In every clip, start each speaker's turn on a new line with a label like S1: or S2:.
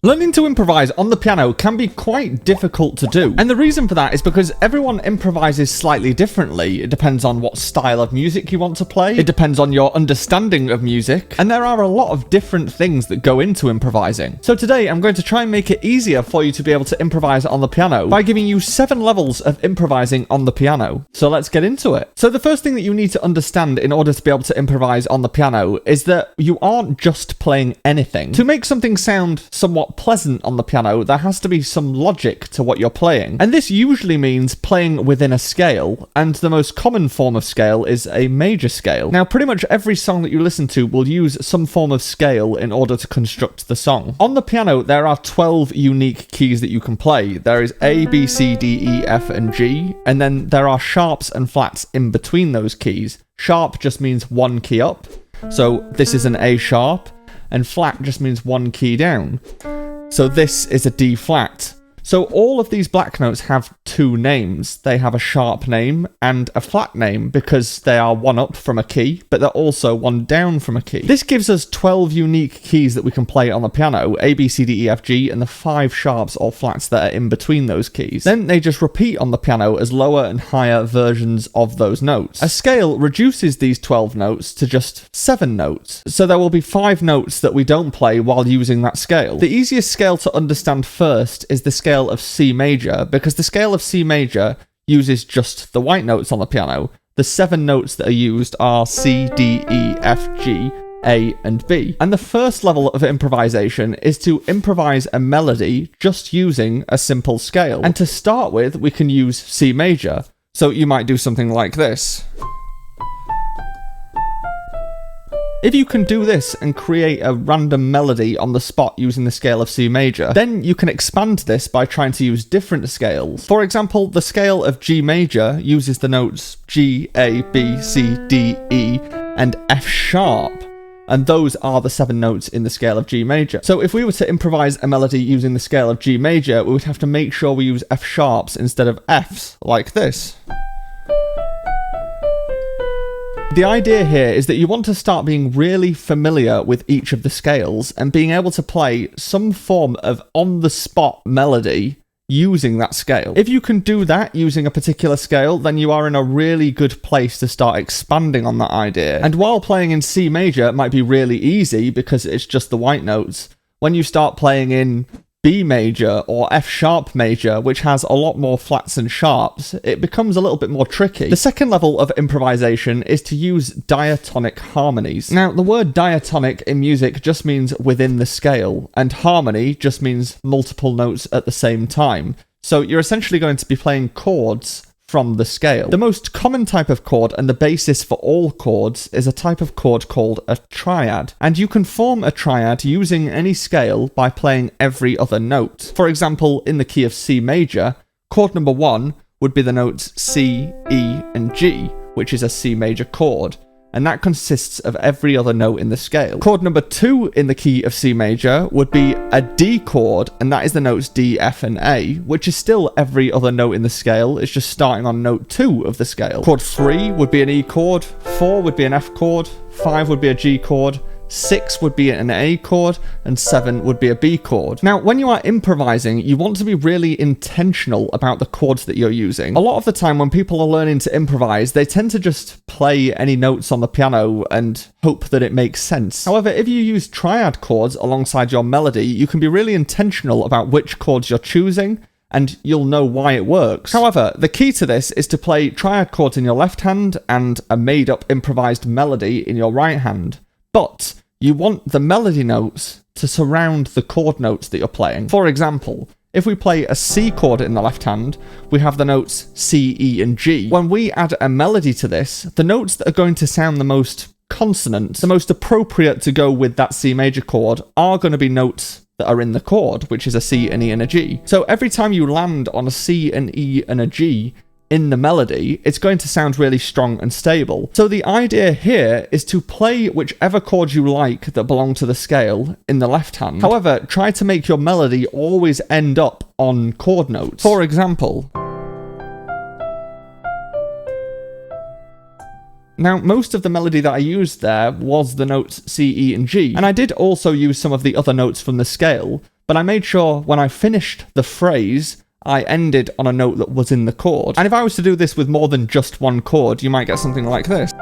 S1: Learning to improvise on the piano can be quite difficult to do, and the reason for that is because everyone improvises slightly differently. It depends on what style of music you want to play, it depends on your understanding of music, and there are a lot of different things that go into improvising. So today I'm going to try and make it easier for you to be able to improvise on the piano by giving you 7 levels of improvising on the piano. So let's get into it. So the first thing that you need to understand in order to be able to improvise on the piano is that you aren't just playing anything. To make something sound somewhat pleasant on the piano, there has to be some logic to what you're playing. And this usually means playing within a scale, and the most common form of scale is a major scale. Now, pretty much every song that you listen to will use some form of scale in order to construct the song. On the piano, there are 12 unique keys that you can play. There is A, B, C, D, E, F, and G, and then there are sharps and flats in between those keys. Sharp just means one key up, so this is an A sharp, and flat just means one key down. So this is a D flat. So all of these black notes have 2 names. They have a sharp name and a flat name because they are one up from a key, but they're also one down from a key. This gives us 12 unique keys that we can play on the piano, A, B, C, D, E, F, G, and the 5 sharps or flats that are in between those keys. Then they just repeat on the piano as lower and higher versions of those notes. A scale reduces these 12 notes to just 7 notes. So there will be 5 notes that we don't play while using that scale. The easiest scale to understand first is the scale of C major, because the scale of C major uses just the white notes on the piano. The 7 notes that are used are C, D, E, F, G, A, and B. And the first level of improvisation is to improvise a melody just using a simple scale. And to start with, we can use C major. So you might do something like this. If you can do this and create a random melody on the spot using the scale of C major, then you can expand this by trying to use different scales. For example, the scale of G major uses the notes G, A, B, C, D, E, and F sharp. And those are the 7 notes in the scale of G major. So if we were to improvise a melody using the scale of G major, we would have to make sure we use F sharps instead of Fs, like this. The idea here is that you want to start being really familiar with each of the scales and being able to play some form of on-the-spot melody using that scale. If you can do that using a particular scale, then you are in a really good place to start expanding on that idea. And while playing in C major it might be really easy because it's just the white notes, when you start playing in B major or F sharp major, which has a lot more flats and sharps, it becomes a little bit more tricky. The second level of improvisation is to use diatonic harmonies. Now, the word diatonic in music just means within the scale, and harmony just means multiple notes at the same time. So you're essentially going to be playing chords from the scale. The most common type of chord and the basis for all chords is a type of chord called a triad. And you can form a triad using any scale by playing every other note. For example, in the key of C major, chord number 1 would be the notes C, E, and G, which is a C major chord. And that consists of every other note in the scale. Chord number 2 in the key of C major would be a D chord, and that is the notes D, F, and A, which is still every other note in the scale. It's just starting on note 2 of the scale. Chord 3 would be an E chord, 4 would be an F chord, 5 would be a G chord, 6 would be an A chord, and 7 would be a B chord. Now, when you are improvising, you want to be really intentional about the chords that you're using. A lot of the time when people are learning to improvise, they tend to just play any notes on the piano and hope that it makes sense. However, if you use triad chords alongside your melody, you can be really intentional about which chords you're choosing, and you'll know why it works. However, the key to this is to play triad chords in your left hand and a made-up improvised melody in your right hand. But you want the melody notes to surround the chord notes that you're playing. For example, if we play a C chord in the left hand, we have the notes C, E, and G. When we add a melody to this, the notes that are going to sound the most consonant, the most appropriate to go with that C major chord, are going to be notes that are in the chord, which is a C, an E, and a G. So every time you land on a C, an E, and a G in the melody, it's going to sound really strong and stable. So the idea here is to play whichever chord you like that belong to the scale in the left hand. However, try to make your melody always end up on chord notes. For example, Now, most of the melody that I used there was the notes C, E, and G, and I did also use some of the other notes from the scale, but I made sure when I finished the phrase, I ended on a note that was in the chord. And if I was to do this with more than just one chord, you might get something like this.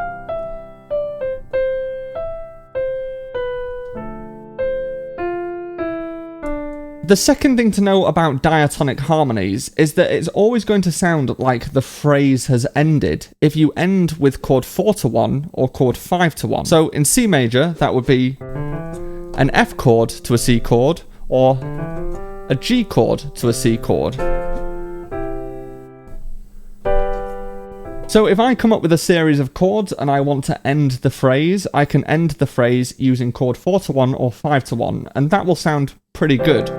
S1: The second thing to know about diatonic harmonies is that it's always going to sound like the phrase has ended if you end with chord 4-1 or chord 5-1. So in C major, that would be an F chord to a C chord or a G chord to a C chord. So if I come up with a series of chords and I want to end the phrase, I can end the phrase using chord 4-1 or 5-1, and that will sound pretty good.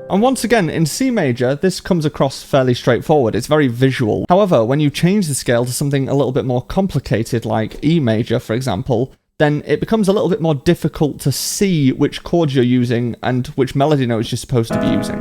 S1: And once again, in C major, this comes across fairly straightforward. It's very visual. However, when you change the scale to something a little bit more complicated, like E major, for example, then it becomes a little bit more difficult to see which chords you're using and which melody notes you're supposed to be using.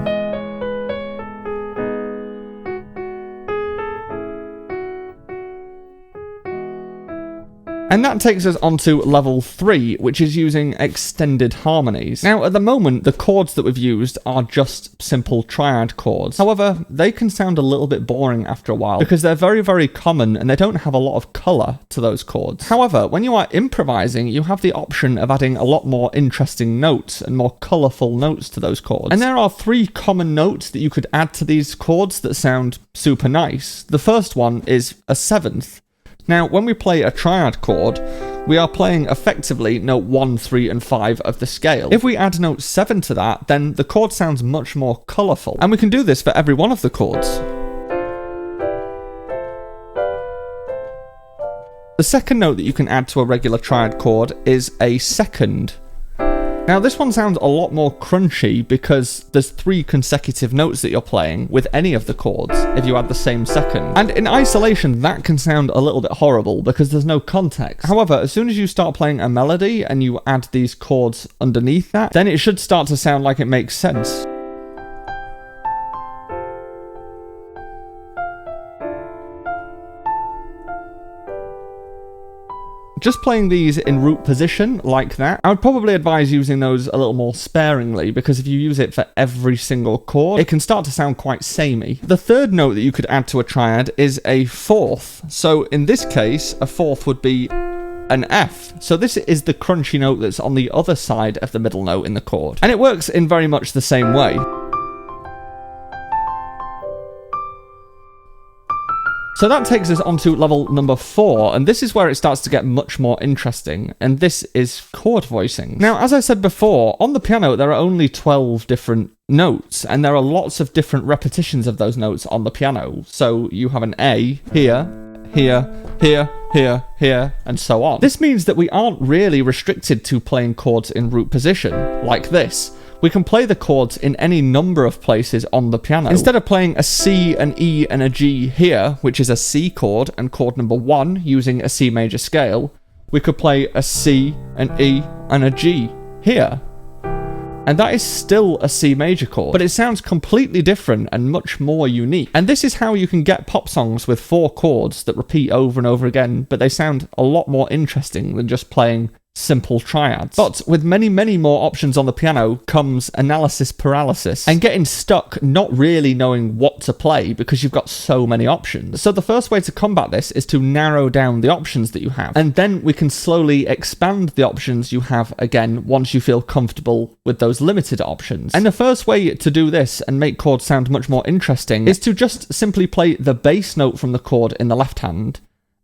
S1: And that takes us on to level 3, which is using extended harmonies. Now, at the moment, the chords that we've used are just simple triad chords. However, they can sound a little bit boring after a while because they're very, very common and they don't have a lot of colour to those chords. However, when you are improvising, you have the option of adding a lot more interesting notes and more colourful notes to those chords. And there are 3 common notes that you could add to these chords that sound super nice. The first one is a 7th. Now, when we play a triad chord, we are playing effectively note 1, 3, and 5 of the scale. If we add note 7 to that, then the chord sounds much more colourful. And we can do this for every one of the chords. The second note that you can add to a regular triad chord is a 2nd. Now this one sounds a lot more crunchy because there's 3 consecutive notes that you're playing with any of the chords if you add the same 2nd. And in isolation that can sound a little bit horrible because there's no context. However, as soon as you start playing a melody and you add these chords underneath that, then it should start to sound like it makes sense. Just playing these in root position like that, I would probably advise using those a little more sparingly because if you use it for every single chord, it can start to sound quite samey. The third note that you could add to a triad is a 4th. So in this case, a 4th would be an F. So this is the crunchy note that's on the other side of the middle note in the chord. And it works in very much the same way. So that takes us on to level number 4, and this is where it starts to get much more interesting, and this is chord voicing. Now, as I said before, on the piano there are only 12 different notes, and there are lots of different repetitions of those notes on the piano. So you have an A here, here, here, here, here, and so on. This means that we aren't really restricted to playing chords in root position, like this. We can play the chords in any number of places on the piano. Instead of playing a C, an E, and a G here, which is a C chord and chord number 1 using a C major scale, we could play a C, an E, and a G here. And that is still a C major chord, but it sounds completely different and much more unique. And this is how you can get pop songs with 4 chords that repeat over and over again, but they sound a lot more interesting than just playing simple triads. But with many, many more options on the piano comes analysis paralysis and getting stuck not really knowing what to play because you've got so many options. So the first way to combat this is to narrow down the options that you have, and then we can slowly expand the options you have again once you feel comfortable with those limited options. And the first way to do this and make chords sound much more interesting is to just simply play the bass note from the chord in the left hand,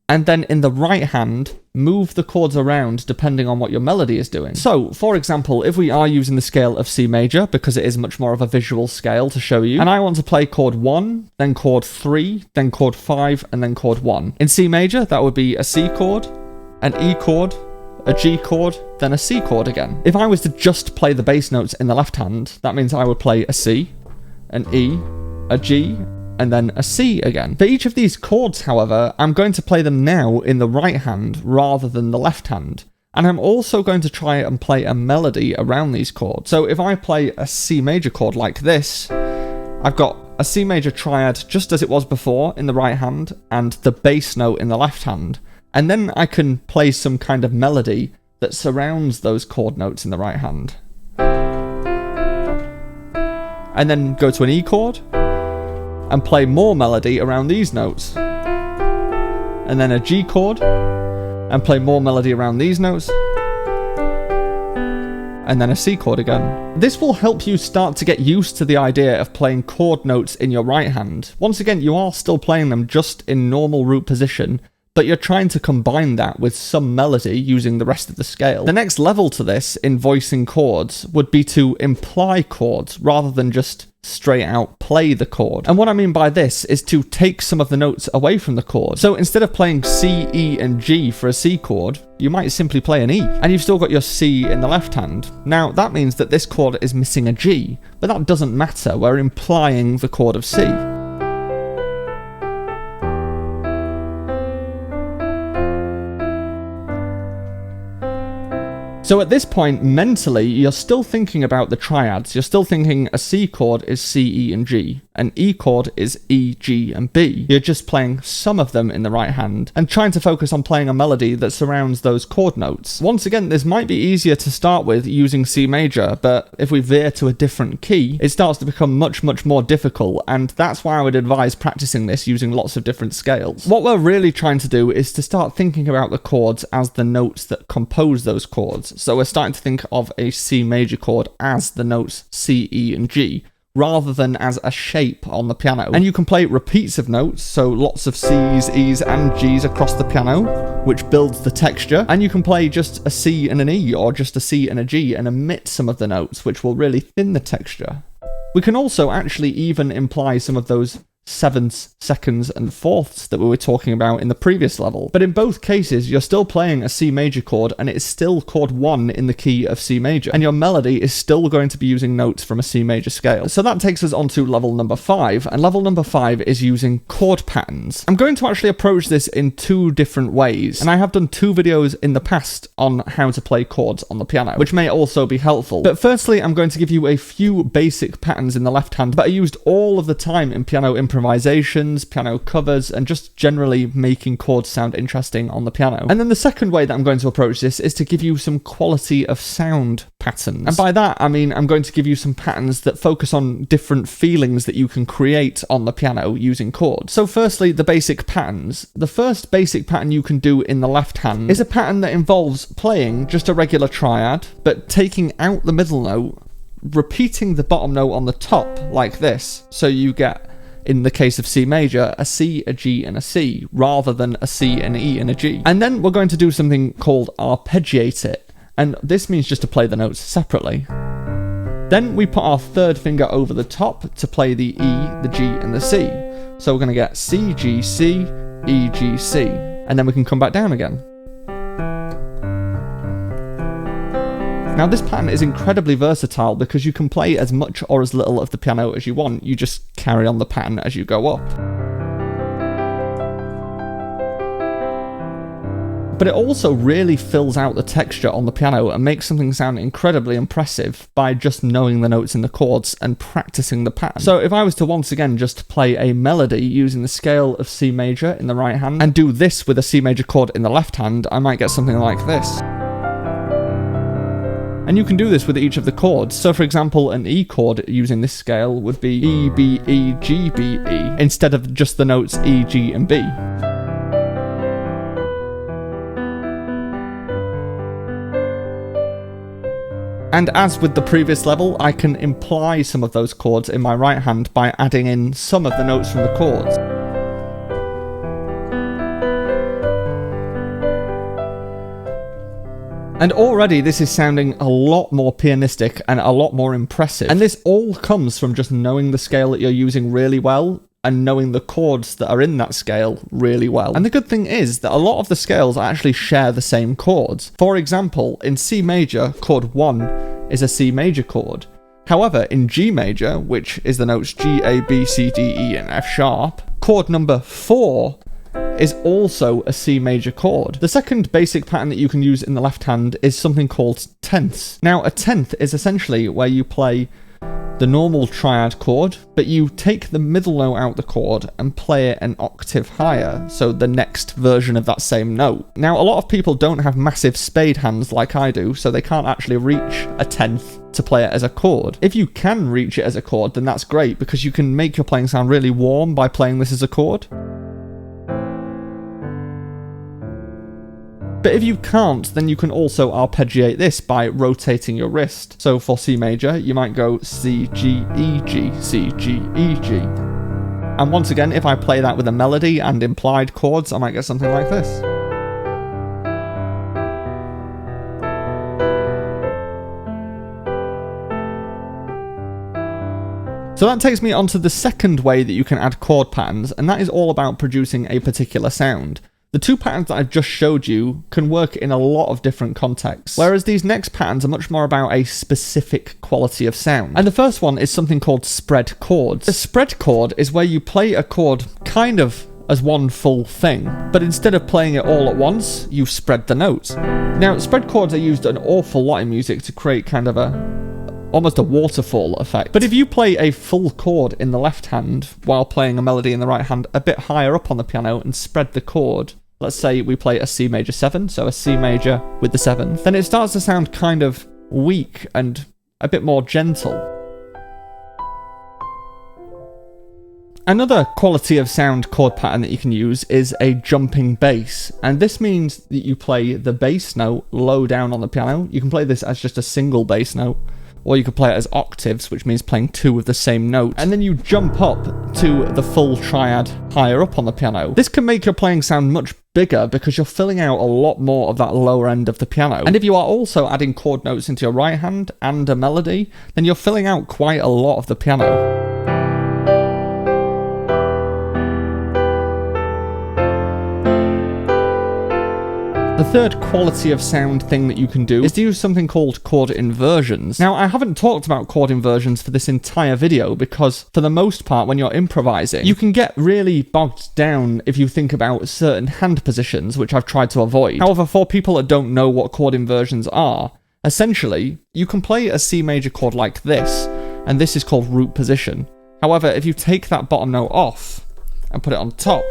S1: and then in the right hand, move the chords around depending on what your melody is doing. So, for example, if we are using the scale of C major, because it is much more of a visual scale to show you, and I want to play chord 1, then chord 3, then chord 5, and then chord 1. In C major, that would be a C chord, an E chord, a G chord, then a C chord again. If I was to just play the bass notes in the left hand, that means I would play a C, an E, a G, and then a C again. For each of these chords, however, I'm going to play them now in the right hand rather than the left hand. And I'm also going to try and play a melody around these chords. So if I play a C major chord like this, I've got a C major triad just as it was before in the right hand and the bass note in the left hand. And then I can play some kind of melody that surrounds those chord notes in the right hand. And then go to an E chord and play more melody around these notes. And then a G chord and play more melody around these notes. And then a C chord again. This will help you start to get used to the idea of playing chord notes in your right hand. Once again, you are still playing them just in normal root position, but you're trying to combine that with some melody using the rest of the scale. The next level to this in voicing chords would be to imply chords rather than just straight out play the chord. And what I mean by this is to take some of the notes away from the chord. So instead of playing C, E, and G for a C chord, you might simply play an E, and you've still got your C in the left hand. Now that means that this chord is missing a G, but that doesn't matter, we're implying the chord of C. So at this point, mentally, you're still thinking about the triads. You're still thinking a C chord is C, E, and G. An E chord is E, G, and B. You're just playing some of them in the right hand and trying to focus on playing a melody that surrounds those chord notes. Once again, this might be easier to start with using C major, but if we veer to a different key, it starts to become much more difficult, and that's why I would advise practicing this using lots of different scales. What we're really trying to do is to start thinking about the chords as the notes that compose those chords. So we're starting to think of a C major chord as the notes C, E, and G, rather than as a shape on the piano. And you can play repeats of notes, so lots of C's, E's, and G's across the piano, which builds the texture. And you can play just a C and an E, or just a C and a G, and omit some of the notes, which will really thin the texture. We can also actually even imply some of those sevenths, seconds, and fourths that we were talking about in the previous level. But in both cases, you're still playing a C major chord, and it's still chord 1 in the key of C major, and your melody is still going to be using notes from a C major scale. So that takes us on to level number 5, and level number 5 is using chord patterns. I'm going to actually approach this in 2 different ways, and I have done 2 videos in the past on how to play chords on the piano, which may also be helpful. But firstly, I'm going to give you a few basic patterns in the left hand that are used all of the time in piano improvisations, piano covers, and just generally making chords sound interesting on the piano. And then the second way that I'm going to approach this is to give you some quality of sound patterns. And by that, I mean I'm going to give you some patterns that focus on different feelings that you can create on the piano using chords. So firstly, the basic patterns. The first basic pattern you can do in the left hand is a pattern that involves playing just a regular triad, but taking out the middle note, repeating the bottom note on the top like this, so you get, in the case of C major, a C, a G, and a C, rather than a C, an E, and a G. And then we're going to do something called arpeggiate it, and this means just to play the notes separately. Then we put our third finger over the top to play the E, the G, and the C. So we're going to get C, G, C, E, G, C, and then we can come back down again. Now this pattern is incredibly versatile because you can play as much or as little of the piano as you want, you just carry on the pattern as you go up. But it also really fills out the texture on the piano and makes something sound incredibly impressive by just knowing the notes in the chords and practicing the pattern. So if I was to once again just play a melody using the scale of C major in the right hand and do this with a C major chord in the left hand, I might get something like this. And you can do this with each of the chords. So for example, an E chord using this scale would be E, B, E, G, B, E, instead of just the notes E, G, and B. And as with the previous level, I can imply some of those chords in my right hand by adding in some of the notes from the chords. And already this is sounding a lot more pianistic and a lot more impressive. And this all comes from just knowing the scale that you're using really well and knowing the chords that are in that scale really well. And the good thing is that a lot of the scales actually share the same chords. For example, in C major, chord 1 is a C major chord. However, in G major, which is the notes G, A, B, C, D, E, and F sharp, chord number 4 is also a C major chord. The second basic pattern that you can use in the left hand is something called tenths. Now, a tenth is essentially where you play the normal triad chord, but you take the middle note out the chord and play it an octave higher, so the next version of that same note. Now, a lot of people don't have massive spade hands like I do, so they can't actually reach a 10th to play it as a chord. If you can reach it as a chord, then that's great, because you can make your playing sound really warm by playing this as a chord. But if you can't, then you can also arpeggiate this by rotating your wrist. So for C major, you might go C, G, E, G, C, G, E, G. And once again, if I play that with a melody and implied chords, I might get something like this. So that takes me on to the second way that you can add chord patterns, and that is all about producing a particular sound. The two patterns that I've just showed you can work in a lot of different contexts, whereas these next patterns are much more about a specific quality of sound. And the first one is something called spread chords. A spread chord is where you play a chord kind of as one full thing, but instead of playing it all at once, you spread the notes. Now, spread chords are used an awful lot in music to create kind of almost a waterfall effect. But if you play a full chord in the left hand while playing a melody in the right hand a bit higher up on the piano and spread the chord, let's say we play a C major 7, so a C major with the 7th, then it starts to sound kind of weak and a bit more gentle. Another quality of sound chord pattern that you can use is a jumping bass, and this means that you play the bass note low down on the piano. You can play this as just a single bass note, or you could play it as octaves, which means playing two of the same note, and then you jump up to the full triad higher up on the piano. This can make your playing sound much bigger because you're filling out a lot more of that lower end of the piano. And if you are also adding chord notes into your right hand and a melody, then you're filling out quite a lot of the piano. The third quality of sound thing that you can do is to use something called chord inversions. Now, I haven't talked about chord inversions for this entire video because, for the most part, when you're improvising, you can get really bogged down if you think about certain hand positions, which I've tried to avoid. However, for people that don't know what chord inversions are, essentially, you can play a C major chord like this, and this is called root position. However, if you take that bottom note off and put it on top,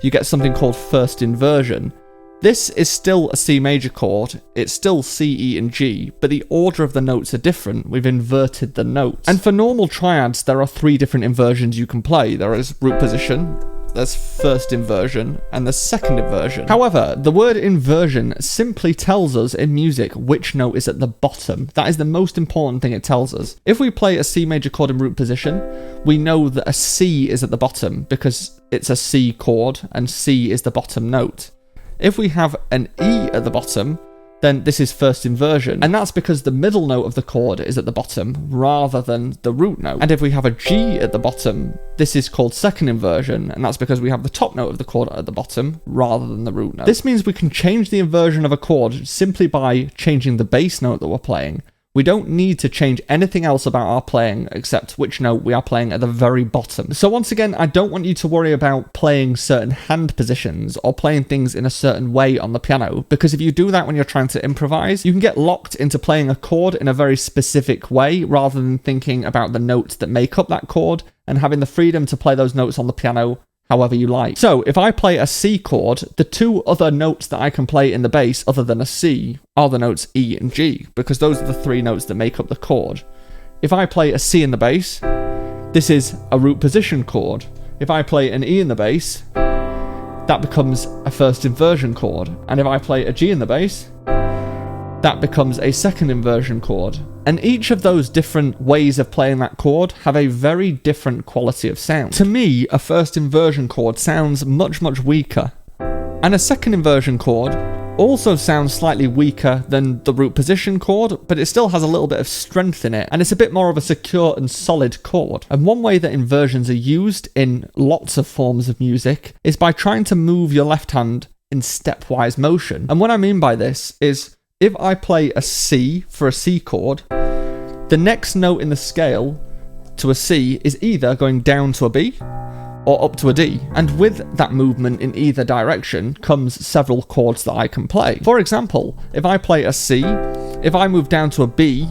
S1: you get something called first inversion. This is still a C major chord, it's still C, E, and G, but the order of the notes are different. We've inverted the notes. And for normal triads, there are three different inversions you can play. There is root position, there's first inversion, and there's second inversion. However, the word inversion simply tells us in music which note is at the bottom. That is the most important thing it tells us. If we play a C major chord in root position, we know that a C is at the bottom because it's a C chord, and C is the bottom note. If we have an E at the bottom, then this is first inversion, and that's because the middle note of the chord is at the bottom rather than the root note. And if we have a G at the bottom, this is called second inversion, and that's because we have the top note of the chord at the bottom rather than the root note. This means we can change the inversion of a chord simply by changing the bass note that we're playing. We don't need to change anything else about our playing except which note we are playing at the very bottom. So once again, I don't want you to worry about playing certain hand positions or playing things in a certain way on the piano, because if you do that when you're trying to improvise, you can get locked into playing a chord in a very specific way rather than thinking about the notes that make up that chord and having the freedom to play those notes on the piano however you like. So if I play a C chord, the two other notes that I can play in the bass other than a C are the notes E and G, because those are the three notes that make up the chord. If I play a C in the bass, this is a root position chord. If I play an E in the bass, that becomes a first inversion chord. And if I play a G in the bass, that becomes a second inversion chord. And each of those different ways of playing that chord have a very different quality of sound. To me, a first inversion chord sounds much, much weaker. And a second inversion chord also sounds slightly weaker than the root position chord, but it still has a little bit of strength in it, and it's a bit more of a secure and solid chord. And one way that inversions are used in lots of forms of music is by trying to move your left hand in stepwise motion. And what I mean by this is, if I play a C for a C chord, the next note in the scale to a C is either going down to a B or up to a D. And with that movement in either direction comes several chords that I can play. For example, if I play a C, if I move down to a B,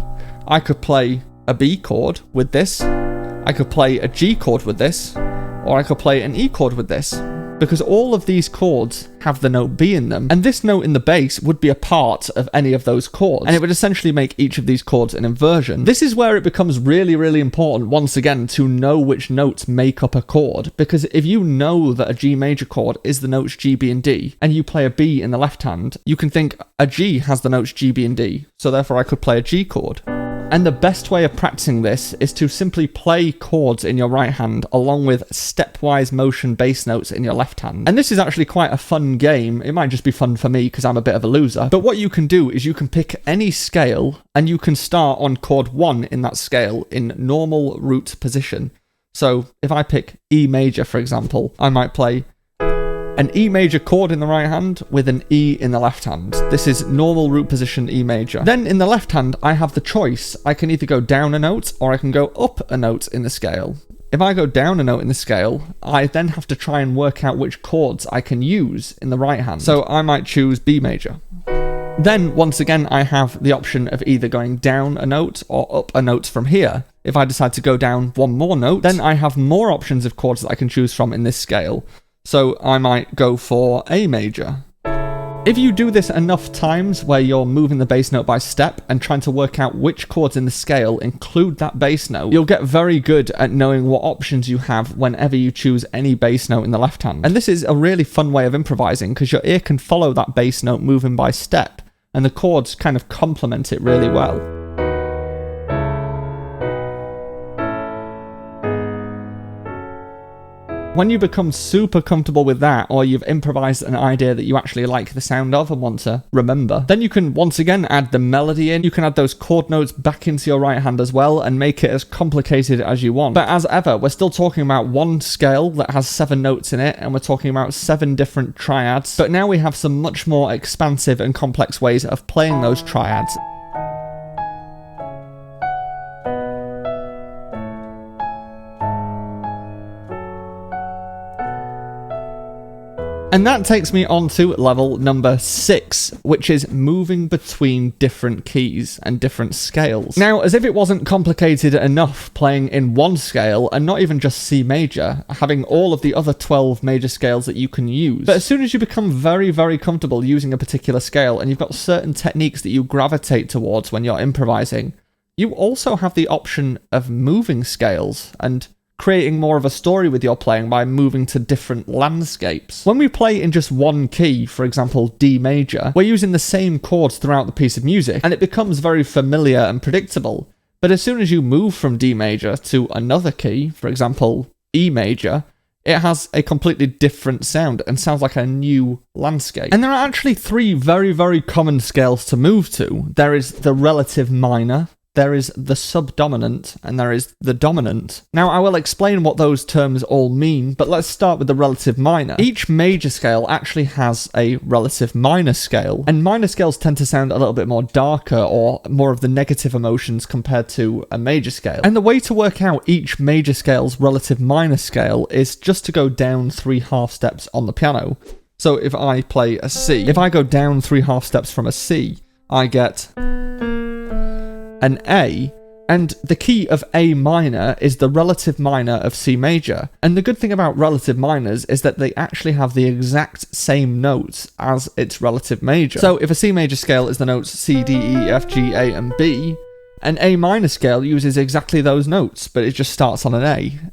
S1: I could play a B chord with this, I could play a G chord with this, or I could play an E chord with this, because all of these chords have the note B in them, and this note in the bass would be a part of any of those chords, and it would essentially make each of these chords an inversion. This is where it becomes really, really important, once again, to know which notes make up a chord, because if you know that a G major chord is the notes G, B, and D, and you play a B in the left hand, you can think a G has the notes G, B, and D, so therefore I could play a G chord. And the best way of practicing this is to simply play chords in your right hand along with stepwise motion bass notes in your left hand. And this is actually quite a fun game. It might just be fun for me because I'm a bit of a loser. But what you can do is you can pick any scale and you can start on chord 1 in that scale in normal root position. So if I pick E major, for example, I might play an E major chord in the right hand with an E in the left hand. This is normal root position E major. Then in the left hand, I have the choice. I can either go down a note or I can go up a note in the scale. If I go down a note in the scale, I then have to try and work out which chords I can use in the right hand. So I might choose B major. Then, once again, I have the option of either going down a note or up a note from here. If I decide to go down one more note, then I have more options of chords that I can choose from in this scale. So I might go for A major. If you do this enough times where you're moving the bass note by step and trying to work out which chords in the scale include that bass note, you'll get very good at knowing what options you have whenever you choose any bass note in the left hand. And this is a really fun way of improvising because your ear can follow that bass note moving by step and the chords kind of complement it really well. When you become super comfortable with that, or you've improvised an idea that you actually like the sound of and want to remember, then you can once again add the melody in. You can add those chord notes back into your right hand as well and make it as complicated as you want. But as ever, we're still talking about one scale that has 7 notes in it, and we're talking about 7 different triads. But now we have some much more expansive and complex ways of playing those triads. And that takes me on to level number 6, which is moving between different keys and different scales. Now, as if it wasn't complicated enough playing in one scale, and not even just C major, having all of the other 12 major scales that you can use. But as soon as you become very, very comfortable using a particular scale, and you've got certain techniques that you gravitate towards when you're improvising, you also have the option of moving scales and creating more of a story with your playing by moving to different landscapes. When we play in just one key, for example D major, we're using the same chords throughout the piece of music, and it becomes very familiar and predictable. But as soon as you move from D major to another key, for example E major, it has a completely different sound and sounds like a new landscape. And there are actually 3 very, very common scales to move to. There is the relative minor, there is the subdominant, and there is the dominant. Now, I will explain what those terms all mean, but let's start with the relative minor. Each major scale actually has a relative minor scale, and minor scales tend to sound a little bit more darker or more of the negative emotions compared to a major scale. And the way to work out each major scale's relative minor scale is just to go down 3 half steps on the piano. So if I play a C, if I go down 3 half steps from a C, I get an A, and the key of A minor is the relative minor of C major. And the good thing about relative minors is that they actually have the exact same notes as its relative major. So if a C major scale is the notes C, D, E, F, G, A, and B, an A minor scale uses exactly those notes, but it just starts on an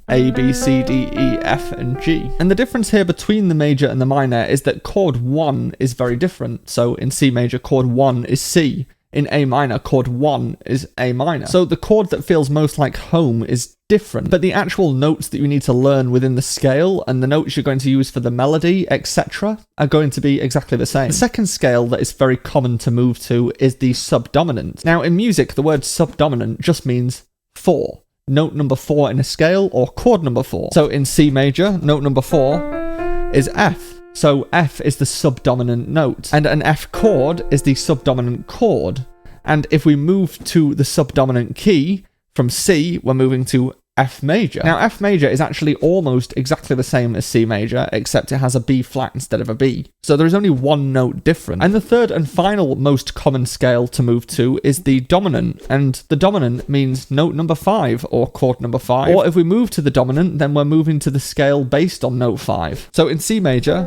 S1: A, B, C, D, E, F, and G. And the difference here between the major and the minor is that chord 1 is very different. So in C major, chord 1 is C. In A minor, chord 1 is A minor. So the chord that feels most like home is different, but the actual notes that you need to learn within the scale and the notes you're going to use for the melody, etc., are going to be exactly the same. The second scale that is very common to move to is the subdominant. Now, in music, the word subdominant just means 4. Note number 4 in a scale, or chord number 4. So in C major, note number 4 is F. So F is the subdominant note, and an F chord is the subdominant chord. And if we move to the subdominant key, from C, we're moving to F major. Now, F major is actually almost exactly the same as C major, except it has a B flat instead of a B. So there is only one note different. And the third and final most common scale to move to is the dominant. And the dominant means note number 5 or chord number 5. Or if we move to the dominant, then we're moving to the scale based on note 5. So in C major,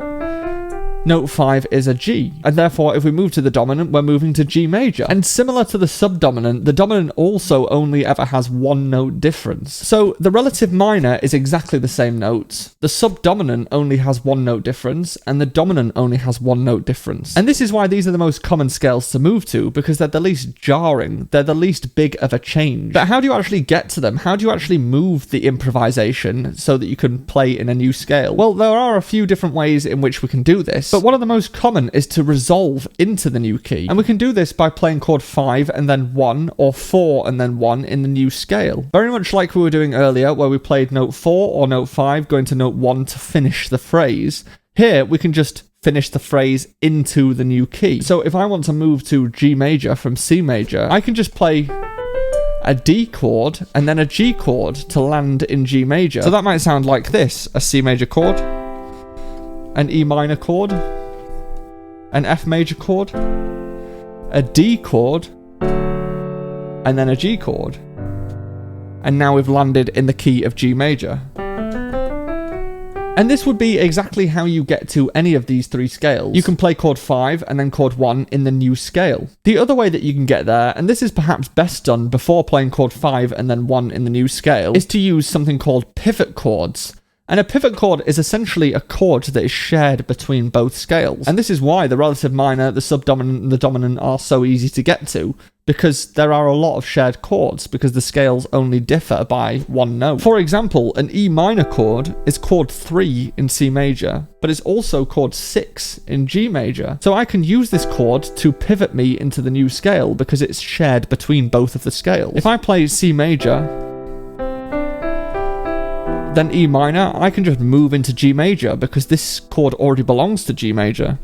S1: note 5 is a G, and therefore if we move to the dominant, we're moving to G major. And similar to the subdominant, the dominant also only ever has one note difference. So the relative minor is exactly the same notes, the subdominant only has one note difference, and the dominant only has one note difference. And this is why these are the most common scales to move to, because they're the least jarring, they're the least big of a change. But how do you actually get to them? How do you actually move the improvisation so that you can play in a new scale? Well, there are a few different ways in which we can do this. But one of the most common is to resolve into the new key. And we can do this by playing chord 5 and then 1, or 4 and then 1 in the new scale. Very much like we were doing earlier, where we played note 4 or note 5 going to note 1 to finish the phrase. Here, we can just finish the phrase into the new key. So if I want to move to G major from C major, I can just play a D chord and then a G chord to land in G major. So that might sound like this: a C major chord, an E minor chord, an F major chord, a D chord, and then a G chord. And now we've landed in the key of G major. And this would be exactly how you get to any of these three scales. You can play chord 5 and then chord 1 in the new scale. The other way that you can get there, and this is perhaps best done before playing chord 5 and then 1 in the new scale, is to use something called pivot chords. And a pivot chord is essentially a chord that is shared between both scales. And this is why the relative minor, the subdominant, and the dominant are so easy to get to, because there are a lot of shared chords, because the scales only differ by one note. For example, an E minor chord is chord 3 in C major, but it's also chord 6 in G major. So I can use this chord to pivot me into the new scale, because it's shared between both of the scales. If I play C major, then E minor, I can just move into G major because this chord already belongs to G major.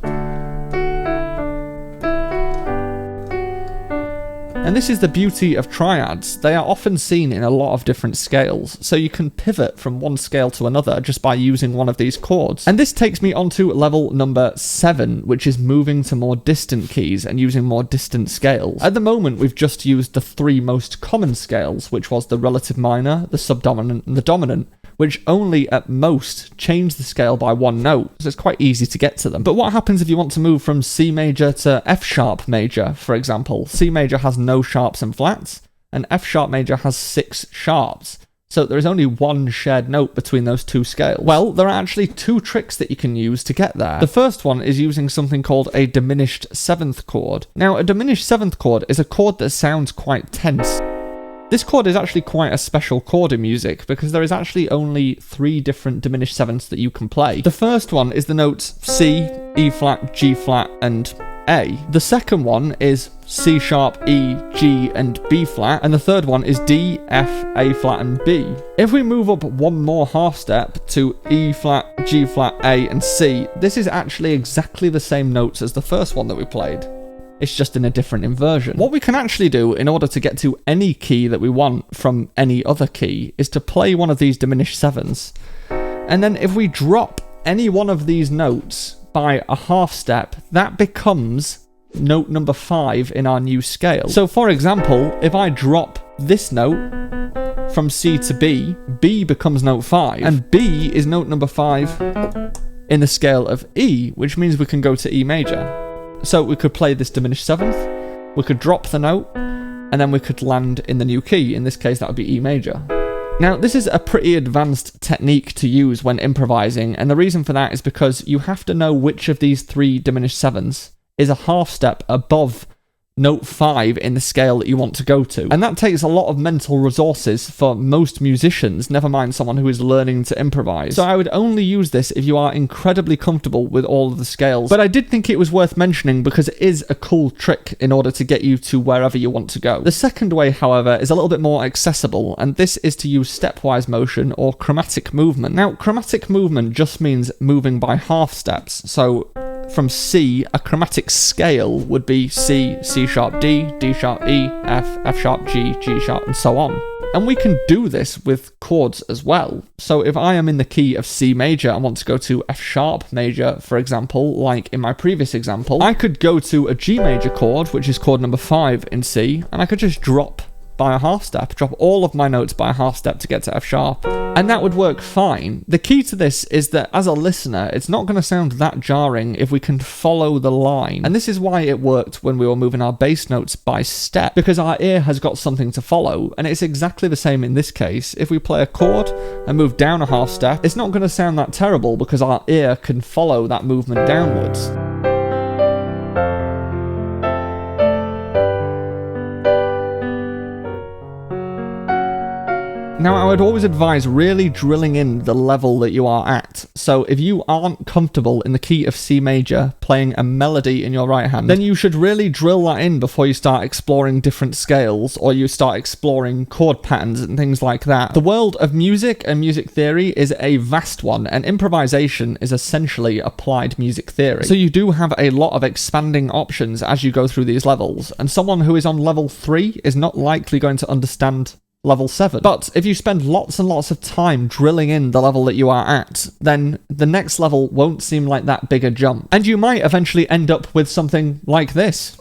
S1: And this is the beauty of triads. They are often seen in a lot of different scales, so you can pivot from one scale to another just by using one of these chords. And this takes me on to level number 7, which is moving to more distant keys and using more distant scales. At the moment, we've just used the 3 most common scales, which was the relative minor, the subdominant, and the dominant, which only at most change the scale by one note, so it's quite easy to get to them. But what happens if you want to move from C major to F sharp major, for example? C major has no sharps and flats, and F sharp major has 6 sharps. So there is only one shared note between those two scales. Well, there are actually 2 tricks that you can use to get there. The first one is using something called a diminished 7th chord. Now, a diminished 7th chord is a chord that sounds quite tense. This chord is actually quite a special chord in music because there is actually only 3 different diminished 7ths that you can play. The first one is the notes C, E flat, G flat, and A. The second one is C sharp, E, G, and B flat, and the third one is D, F, A flat, and B. If we move up one more half step to E flat, G flat, A, and C, this is actually exactly the same notes as the first one that we played. It's just in a different inversion. What we can actually do in order to get to any key that we want from any other key is to play one of these diminished 7ths. And then if we drop any one of these notes by a half step, that becomes note number 5 in our new scale. So for example, if I drop this note from C to B, B becomes note 5, and B is note number 5 in the scale of E, which means we can go to E major. So we could play this diminished 7th, we could drop the note, and then we could land in the new key. In this case, that would be E major. Now, this is a pretty advanced technique to use when improvising, and the reason for that is because you have to know which of these 3 diminished 7ths is a half step above note 5 in the scale that you want to go to. And that takes a lot of mental resources for most musicians, never mind someone who is learning to improvise. So I would only use this if you are incredibly comfortable with all of the scales. But I did think it was worth mentioning because it is a cool trick in order to get you to wherever you want to go. The second way, however, is a little bit more accessible, and this is to use stepwise motion or chromatic movement. Now, chromatic movement just means moving by half steps. So from C, a chromatic scale would be C, C sharp, D, D sharp, E, F, F sharp, G, G sharp, and so on. And we can do this with chords as well. So if I am in the key of C major and want to go to F sharp major, for example, like in my previous example, I could go to a G major chord, which is chord number 5 in C, and I could just drop by a half step, drop all of my notes by a half step to get to F sharp, and that would work fine. The key to this is that as a listener, it's not going to sound that jarring if we can follow the line. And this is why it worked when we were moving our bass notes by step, because our ear has got something to follow. And it's exactly the same in this case. If we play a chord and move down a half step, it's not going to sound that terrible because our ear can follow that movement downwards. Now, I would always advise really drilling in the level that you are at. So if you aren't comfortable in the key of C major playing a melody in your right hand, then you should really drill that in before you start exploring different scales or you start exploring chord patterns and things like that. The world of music and music theory is a vast one, and improvisation is essentially applied music theory. So you do have a lot of expanding options as you go through these levels, and someone who is on level 3 is not likely going to understand level 7. But if you spend lots and lots of time drilling in the level that you are at, then the next level won't seem like that big a jump. And you might eventually end up with something like this.